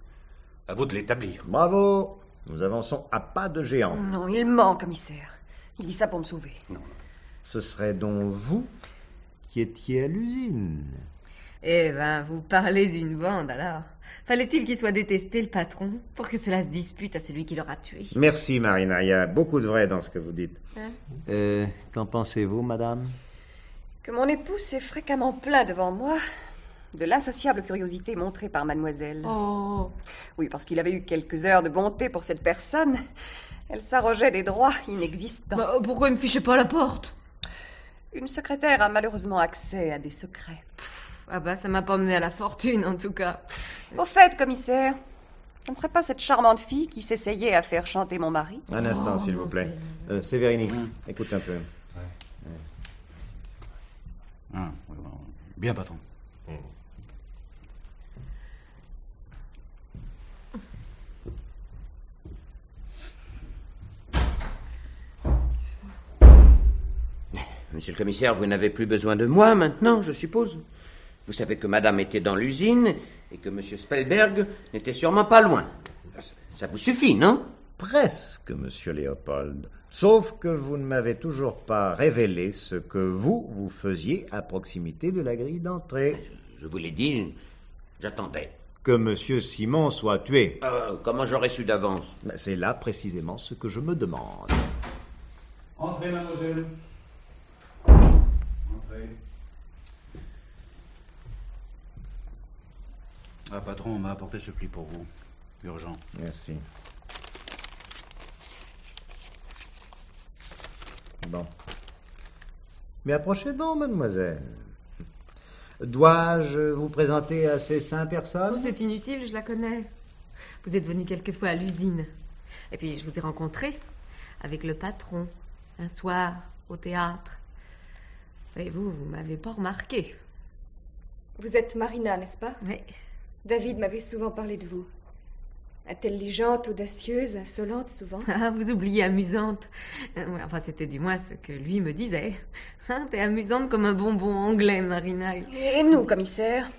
À vous de l'établir. Bravo! Nous avançons à pas de géant. Non, il ment, commissaire. Il dit ça pour me sauver. Non. Ce serait donc vous qui étiez à l'usine. Eh ben, vous parlez d'une bande, alors. Fallait-il qu'il soit détesté, le patron, pour que cela se dispute à celui qui l'aura tué? Merci, Marina. Il y a beaucoup de vrai dans ce que vous dites. Hein? Qu'en pensez-vous, madame? Que mon époux s'est fréquemment plaint devant moi de l'insatiable curiosité montrée par mademoiselle. Oh. Oui, parce qu'il avait eu quelques heures de bonté pour cette personne. Elle s'arrogeait des droits inexistants. Bah, pourquoi il me fichait pas à la porte? Une secrétaire a malheureusement accès à des secrets. Ah bah, ça m'a pas mené à la fortune, en tout cas. Au fait, commissaire, ce ne serait pas cette charmante fille qui s'essayait à faire chanter mon mari? Un instant, s'il vous plaît. Séverine, écoute un peu. Bien, patron. Monsieur le commissaire, vous n'avez plus besoin de moi maintenant, je suppose. Vous savez que madame était dans l'usine et que monsieur Spellberg n'était sûrement pas loin. Ça vous suffit, non? Presque, monsieur Léopold. Sauf que vous ne m'avez toujours pas révélé ce que vous faisiez à proximité de la grille d'entrée. Je vous l'ai dit, j'attendais. Que monsieur Simon soit tué. Comment j'aurais su d'avance? C'est là précisément ce que je me demande. Entrez, mademoiselle. Entrez. Ah, patron, on m'a apporté ce pli pour vous. Urgent. Merci. Bon. Mais approchez donc, mademoiselle. Dois-je vous présenter à ces 5 personnes? Oh, c'est inutile, je la connais. Vous êtes venu quelquefois à l'usine. Et puis, je vous ai rencontré avec le patron, un soir, au théâtre. Et vous m'avez pas remarqué. Vous êtes Marina, n'est-ce pas? Oui. David m'avait souvent parlé de vous. Intelligente, audacieuse, insolente souvent. Ah, vous oubliez amusante. Enfin, c'était du moins ce que lui me disait. T'es amusante comme un bonbon anglais, Marina. Et nous, commissaire?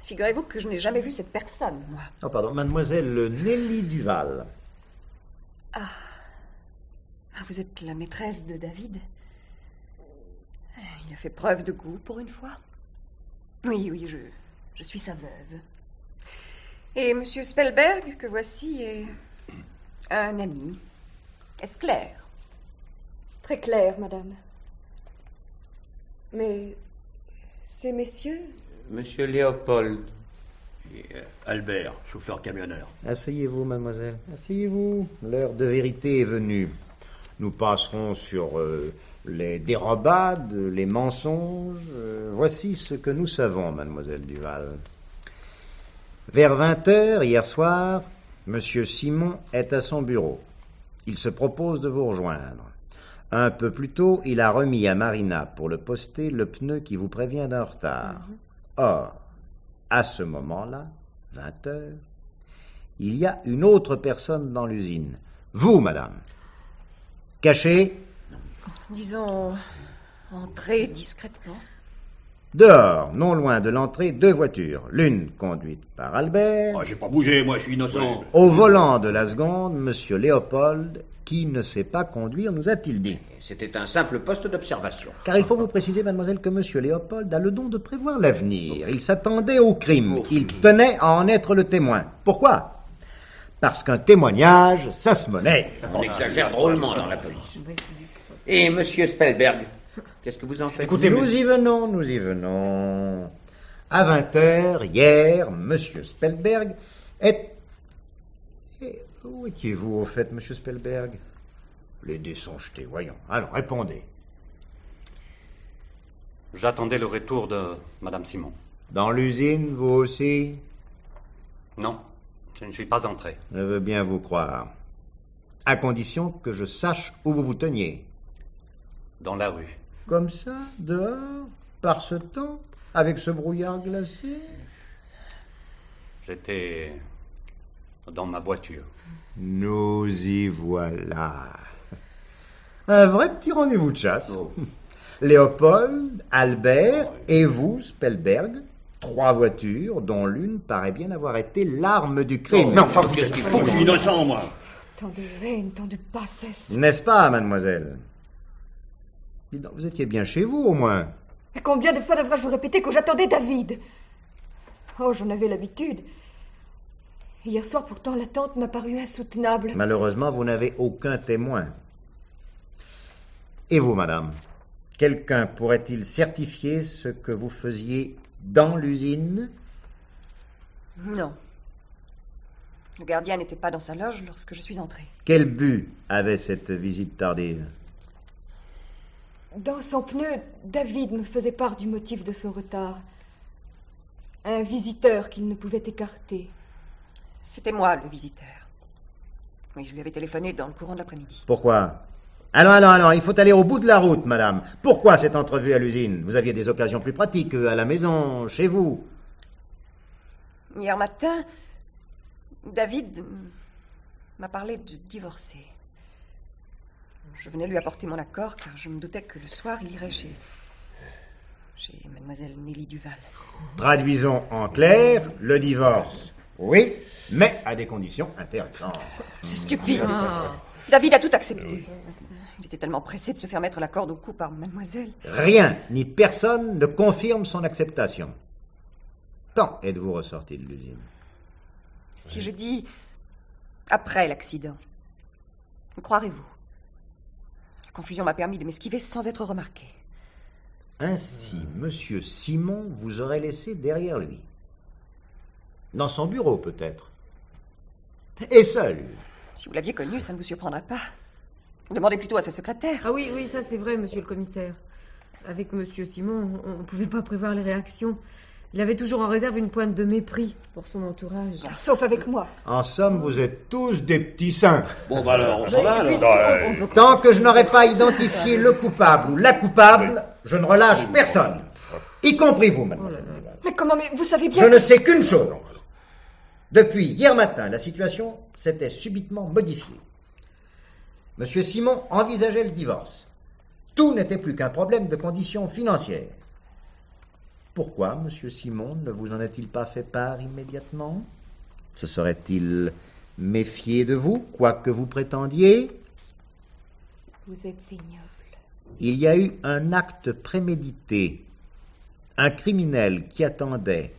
Figurez-vous que je n'ai jamais vu cette personne, moi. Oh, pardon, mademoiselle Nelly Duval. Ah, vous êtes la maîtresse de David? Il a fait preuve de goût pour une fois. Oui, je suis sa veuve. Et monsieur Spellberg, que voici, est un ami. Est-ce clair? Très clair, madame. Mais ces messieurs... Monsieur Léopold. Et Albert, chauffeur-camionneur. Asseyez-vous, mademoiselle. Asseyez-vous. L'heure de vérité est venue. Nous passerons sur les dérobades, les mensonges. Voici ce que nous savons, mademoiselle Duval. Vers 20h, hier soir, monsieur Simon est à son bureau. Il se propose de vous rejoindre. Un peu plus tôt, il a remis à Marina pour le poster le pneu qui vous prévient d'un retard. Or, à ce moment-là, 20h, il y a une autre personne dans l'usine. Vous, madame. Caché. Disons, entrer discrètement. Dehors, non loin de l'entrée, 2 voitures. L'une conduite par Albert. J'ai pas bougé, moi, je suis innocent. Au volant de la seconde, monsieur Léopold, qui ne sait pas conduire, nous a-t-il dit. C'était un simple poste d'observation. Car il faut vous préciser, mademoiselle, que monsieur Léopold a le don de prévoir l'avenir. Il s'attendait au crime. Il tenait à en être le témoin. Pourquoi? Parce qu'un témoignage, ça se monnaie. On exagère drôlement dans la police. Et monsieur Spellberg, qu'est-ce que vous en faites? Écoutez, nous y venons. À 20h, hier, monsieur Spellberg est... Où étiez-vous, au fait, monsieur Spellberg? Les dés sont jetés, voyons. Alors, répondez. J'attendais le retour de madame Simon. Dans l'usine, vous aussi? Non, je ne suis pas entré. Je veux bien vous croire. À condition que je sache où vous vous teniez. Dans la rue. Comme ça, dehors, par ce temps, avec ce brouillard glacé? J'étais dans ma voiture. Nous y voilà. Un vrai petit rendez-vous de chasse. Oh. Léopold, Albert et vous, Spellberg. 3 voitures, dont l'une paraît bien avoir été l'arme du crime. Mais enfin, qu'est-ce qu'il faut? Je suis innocent, moi. Tant de haine, tant de bassesse. N'est-ce pas, mademoiselle? Dis donc, vous étiez bien chez vous, au moins. Et combien de fois devrais-je vous répéter que j'attendais David? Oh, j'en avais l'habitude. Hier soir, pourtant, l'attente m'a paru insoutenable. Malheureusement, vous n'avez aucun témoin. Et vous, madame? Quelqu'un pourrait-il certifier ce que vous faisiez dans l'usine? Non. Le gardien n'était pas dans sa loge lorsque je suis entrée. Quel but avait cette visite tardive? Dans son pneu, David me faisait part du motif de son retard. Un visiteur qu'il ne pouvait écarter. C'était moi, le visiteur. Oui, je lui avais téléphoné dans le courant de l'après-midi. Pourquoi? Allons, il faut aller au bout de la route, madame. Pourquoi cette entrevue à l'usine? Vous aviez des occasions plus pratiques à la maison, chez vous. Hier matin, David m'a parlé de divorcer. Je venais lui apporter mon accord car je me doutais que le soir il irait chez mademoiselle Nelly Duval. Traduisons en clair, le divorce. Oui, mais à des conditions intéressantes. C'est stupide. David a tout accepté. Il était tellement pressé de se faire mettre la corde au cou par mademoiselle. Rien ni personne ne confirme son acceptation. Quand êtes-vous ressorti de l'usine? Si je dis après l'accident, me croirez-vous? La confusion m'a permis de m'esquiver sans être remarqué. Ainsi, Monsieur Simon vous aurait laissé derrière lui. Dans son bureau, peut-être. Et seul. Si vous l'aviez connu, ça ne vous surprendrait pas. Demandez plutôt à sa secrétaire. Ah oui, ça c'est vrai, monsieur le commissaire. Avec monsieur Simon, on ne pouvait pas prévoir les réactions. Il avait toujours en réserve une pointe de mépris pour son entourage. Sauf avec moi. En somme, vous êtes tous des petits saints. Bon, bah alors, on s'en va, alors. Tant que je n'aurai pas identifié le coupable ou la coupable, je ne relâche personne. Y compris vous, mademoiselle. Mais comment, mais vous savez bien... Je ne sais qu'une chose. Depuis hier matin, la situation s'était subitement modifiée. Monsieur Simon envisageait le divorce. Tout n'était plus qu'un problème de conditions financières. Pourquoi Monsieur Simon ne vous en a-t-il pas fait part immédiatement? Se serait-il méfié de vous, quoi que vous prétendiez? Vous êtes ignoble. Il y a eu un acte prémédité. Un criminel qui attendait,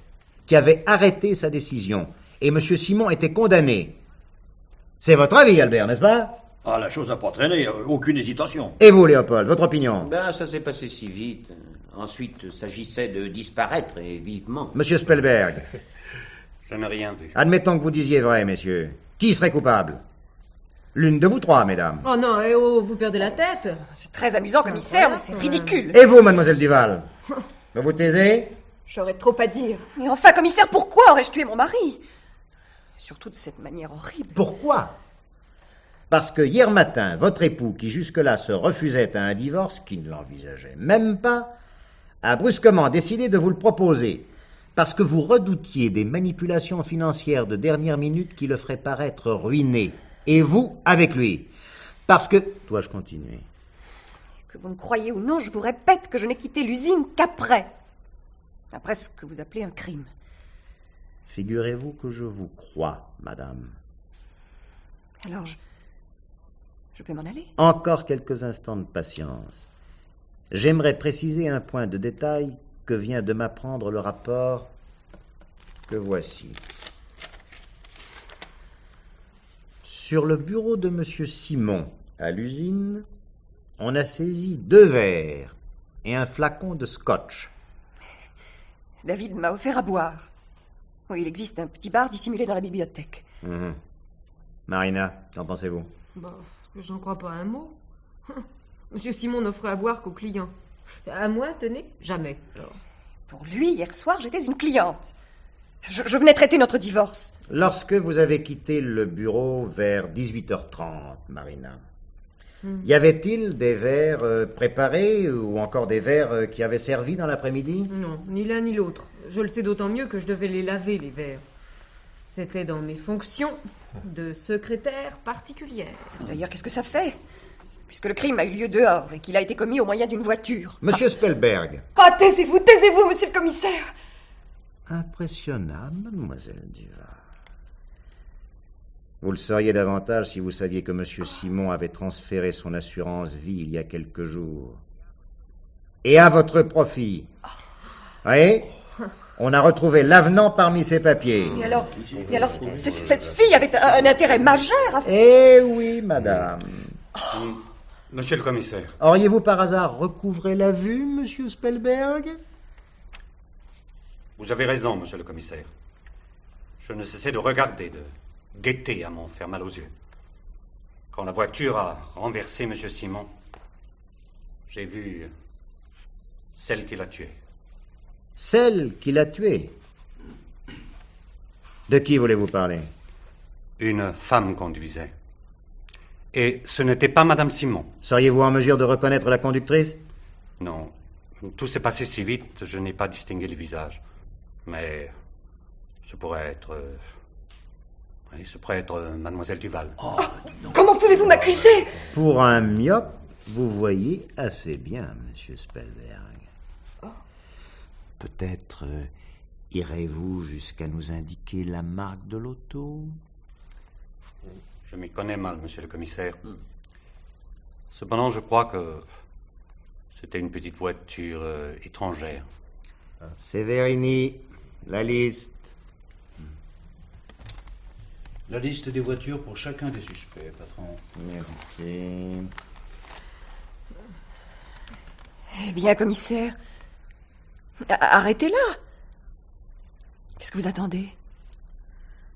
qui avait arrêté sa décision, et Monsieur Simon était condamné. C'est votre avis, Albert, n'est-ce pas? Ah, la chose n'a pas traîné, aucune hésitation. Et vous, Léopold, votre opinion? Ben, ça s'est passé si vite. Ensuite, s'agissait de disparaître, et vivement. Monsieur Spellberg. Je n'ai rien vu. Admettons que vous disiez vrai, messieurs. Qui serait coupable? L'une de vous trois, mesdames. Oh non, vous perdez la tête. C'est très amusant, commissaire, mais c'est ridicule. Et vous, mademoiselle Duval? Vous vous taisez? J'aurais trop à dire. Et enfin, commissaire, pourquoi aurais-je tué mon mari? Surtout de cette manière horrible. Pourquoi? Parce que hier matin, votre époux, qui jusque-là se refusait à un divorce, qui ne l'envisageait même pas, a brusquement décidé de vous le proposer, parce que vous redoutiez des manipulations financières de dernière minute qui le feraient paraître ruiné, et vous avec lui. Parce que... Dois-je continuer? Que vous me croyez ou non, je vous répète que je n'ai quitté l'usine qu'après. Après ce que vous appelez un crime. Figurez-vous que je vous crois, madame. Alors, je peux m'en aller? Encore quelques instants de patience. J'aimerais préciser un point de détail que vient de m'apprendre le rapport que voici. Sur le bureau de Monsieur Simon, à l'usine, on a saisi 2 verres et un flacon de scotch. David m'a offert à boire. Oui, il existe un petit bar dissimulé dans la bibliothèque. Marina, qu'en pensez-vous? J'en crois pas un mot. Monsieur Simon n'offrait à boire qu'aux clients. À moi, tenez, jamais. Alors. Pour lui, hier soir, j'étais une cliente. Je venais traiter notre divorce. Lorsque vous avez quitté le bureau vers 18h30, Marina, y avait-il des verres préparés ou encore des verres qui avaient servi dans l'après-midi? Non, ni l'un ni l'autre. Je le sais d'autant mieux que je devais les laver, les verres. C'était dans mes fonctions de secrétaire particulière. D'ailleurs, qu'est-ce que ça fait? Puisque le crime a eu lieu dehors et qu'il a été commis au moyen d'une voiture. Monsieur Spellberg. Oh, taisez-vous, monsieur le commissaire. Impressionnable, mademoiselle Duval. Vous le sauriez davantage si vous saviez que monsieur Simon avait transféré son assurance vie il y a quelques jours. Et à votre profit. Oui, on a retrouvé l'avenant parmi ses papiers. Mais alors, cette fille avait un intérêt majeur à... Eh oui, madame. Monsieur le commissaire. Auriez-vous par hasard recouvré la vue, monsieur Spellberg? Vous avez raison, monsieur le commissaire. Je ne cessais de regarder, de guetter à m'en faire mal aux yeux. Quand la voiture a renversé monsieur Simon, j'ai vu celle qui l'a tué. Celle qui l'a tué? De qui voulez-vous parler? Une femme conduisait. Et ce n'était pas madame Simon. Seriez-vous en mesure de reconnaître la conductrice? Non. Tout s'est passé si vite, je n'ai pas distingué le visage. Mais ce pourrait être... oui, ce pourrait être mademoiselle Duval. Oh, comment pouvez-vous m'accuser? Pour un myope, vous voyez assez bien, monsieur Spellberg. Peut-être irez-vous jusqu'à nous indiquer la marque de l'auto? Je m'y connais mal, monsieur le commissaire. Cependant, je crois que c'était une petite voiture étrangère. Severini, la liste. La liste des voitures pour chacun des suspects, patron. Merci. Eh bien, commissaire, arrêtez-la. Qu'est-ce que vous attendez?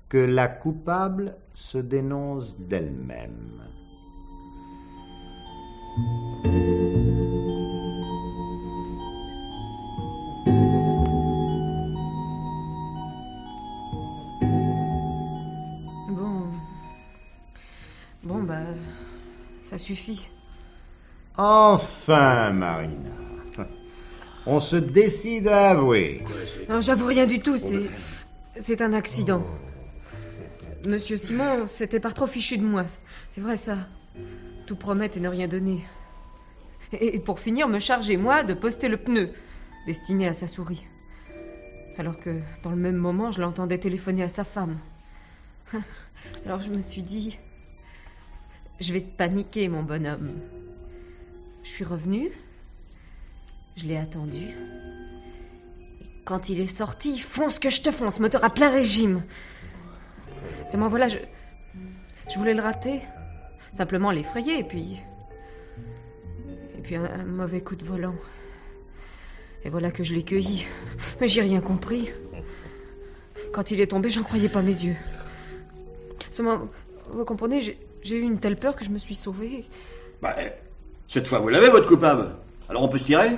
Que la coupable se dénonce d'elle-même. Bon, bah, ça suffit. Enfin, Marina. On se décide à avouer. Non, j'avoue rien du tout, c'est un accident. Monsieur Simon s'était pas trop fichu de moi, c'est vrai ça. Tout promettre et ne rien donner. Et pour finir, me charger, moi, de poster le pneu, destiné à sa souris. Alors que, dans le même moment, je l'entendais téléphoner à sa femme. Alors je me suis dit... Je vais te paniquer, mon bonhomme. Je suis revenue. Je l'ai attendu. Et quand il est sorti, fonce que je te fonce, moteur à plein régime. Seulement voilà, je voulais le rater. Simplement l'effrayer, et puis un mauvais coup de volant. Et voilà que je l'ai cueilli. Mais j'ai rien compris. Quand il est tombé, j'en croyais pas mes yeux. Seulement, vous comprenez, j'ai eu une telle peur que je me suis sauvée. Bah, cette fois, vous l'avez, votre coupable. Alors on peut se tirer?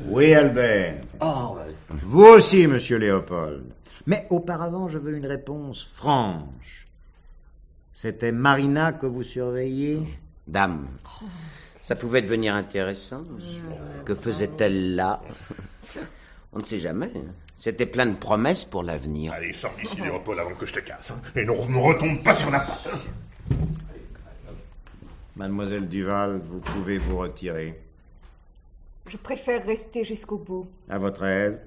Oui, Albert. Oh, bah... Vous aussi, monsieur Léopold. Mais auparavant, je veux une réponse franche. C'était Marina que vous surveilliez? Dame, ça pouvait devenir intéressant. Que faisait-elle là? On ne sait jamais. C'était plein de promesses pour l'avenir. Allez, sors d'ici, Léopold, avant que je te casse. Et ne retombe pas sur la patte. Mademoiselle Duval, vous pouvez vous retirer. Je préfère rester jusqu'au bout. À votre aise.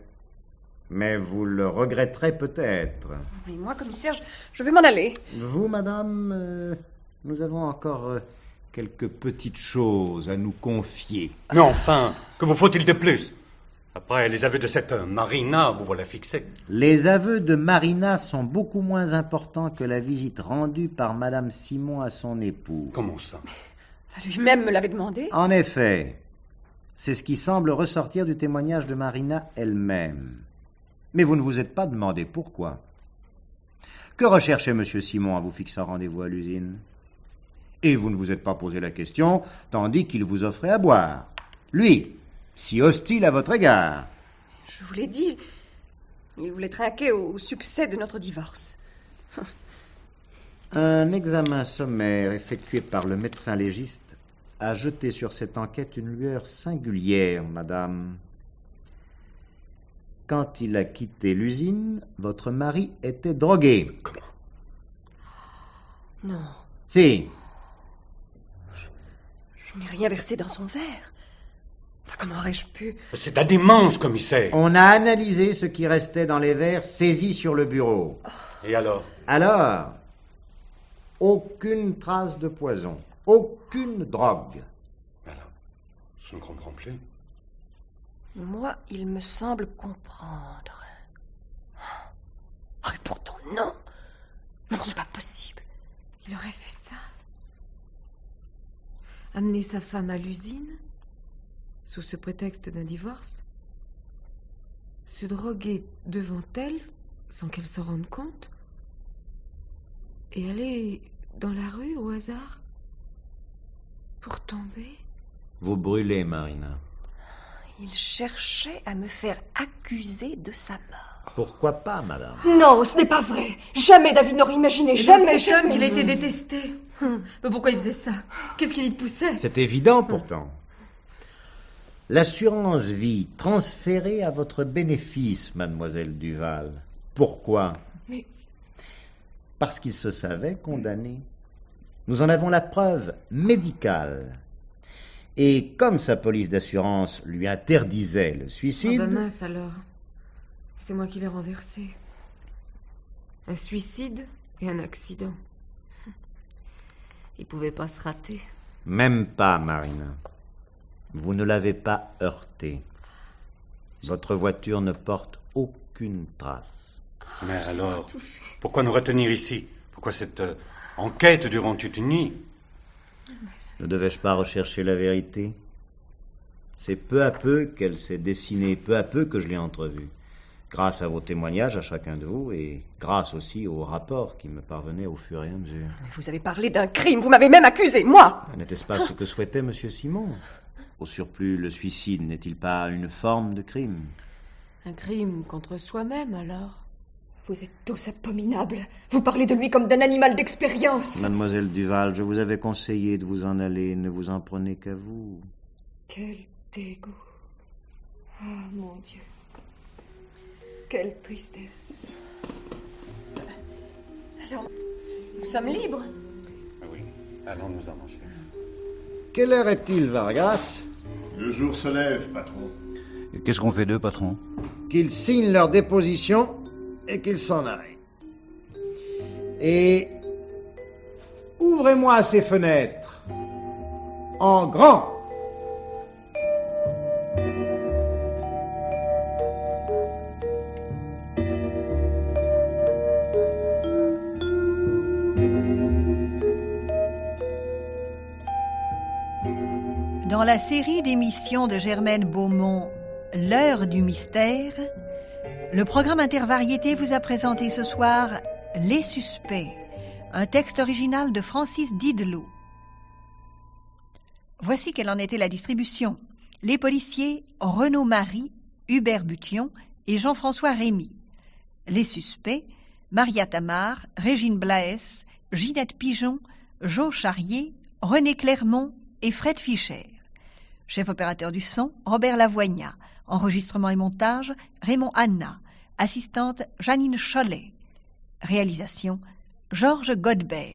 Mais vous le regretterez peut-être. Mais moi, commissaire, je vais m'en aller. Vous, madame, nous avons encore quelques petites choses à nous confier. Mais enfin, que vous faut-il de plus? Après les aveux de cette Marina, vous voilà fixé. Les aveux de Marina sont beaucoup moins importants que la visite rendue par madame Simon à son époux. Comment ça? Lui-même me l'avait demandé. En effet, c'est ce qui semble ressortir du témoignage de Marina elle-même. Mais vous ne vous êtes pas demandé pourquoi. Que recherchait monsieur Simon en vous fixant rendez-vous à l'usine? Et vous ne vous êtes pas posé la question, tandis qu'il vous offrait à boire. Lui, si hostile à votre égard. Je vous l'ai dit, il voulait trinquer au succès de notre divorce. Un examen sommaire effectué par le médecin légiste a jeté sur cette enquête une lueur singulière, madame. Quand il a quitté l'usine, votre mari était drogué. Comment? Non, Si. je n'ai rien versé dans son verre. Enfin, comment aurais-je pu... C'est de la démence, commissaire. On a analysé ce qui restait dans les verres saisis sur le bureau. Et alors? Alors, aucune trace de poison, aucune drogue. Alors, je ne comprends plus. Moi, il me semble comprendre. Oh, et pourtant, non. Non, c'est pas possible. Il aurait fait ça. Amener sa femme à l'usine, sous ce prétexte d'un divorce. Se droguer devant elle, sans qu'elle se rende compte. Et aller dans la rue au hasard, pour tomber. Vous brûlez, Marina. Il cherchait à me faire accuser de sa mort. Pourquoi pas, madame? Non, ce n'est pas vrai. Jamais David n'aurait imaginé. Jamais, C'est comme jamais. qu'il a été détesté. Mais pourquoi il faisait ça? Qu'est-ce qui l'y poussait? C'est évident, pourtant. L'assurance vie transférée à votre bénéfice, mademoiselle Duval. Pourquoi? Mais... Parce qu'il se savait condamné. Nous en avons la preuve médicale. Et comme sa police d'assurance lui interdisait le suicide... Ah ben mince alors. C'est moi qui l'ai renversé. Un suicide et un accident. Il pouvait pas se rater. Même pas, Marina. Vous ne l'avez pas heurté. Votre voiture ne porte aucune trace. Mais alors, pourquoi nous retenir ici? Pourquoi cette enquête durant toute une nuit? Ne devais-je pas rechercher la vérité? C'est peu à peu qu'elle s'est dessinée, peu à peu que je l'ai entrevue. Grâce à vos témoignages à chacun de vous et grâce aussi aux rapports qui me parvenaient au fur et à mesure. Vous avez parlé d'un crime, vous m'avez même accusé, moi! N'était-ce pas ce que souhaitait M. Simon? Au surplus, le suicide n'est-il pas une forme de crime? Un crime contre soi-même alors? Vous êtes tous abominables. Vous parlez de lui comme d'un animal d'expérience. Mademoiselle Duval, je vous avais conseillé de vous en aller, ne vous en prenez qu'à vous. Quel dégoût. Ah, mon Dieu. Quelle tristesse. Alors, nous sommes libres. Oui, allons-nous en manger. Quelle heure est-il, Vargas? Le jour se lève, patron. Qu'est-ce qu'on fait d'eux, patron? Qu'ils signent leur déposition et qu'ils s'en aillent. Et ouvrez-moi ces fenêtres en grand. Dans la série d'émissions de Germaine Beaumont, L'heure du mystère, le programme Intervariété vous a présenté ce soir Les Suspects, un texte original de Francis Didelot. Voici quelle en était la distribution. Les policiers Renaud Marie, Hubert Bution et Jean-François Rémy. Les suspects Maria Tamar, Régine Blaès, Ginette Pigeon, Jo Charrier, René Clermont et Fred Fischer. Chef opérateur du son, Robert Lavoignat. Enregistrement et montage, Raymond Anna. Assistante, Janine Chollet. Réalisation, Georges Godbert.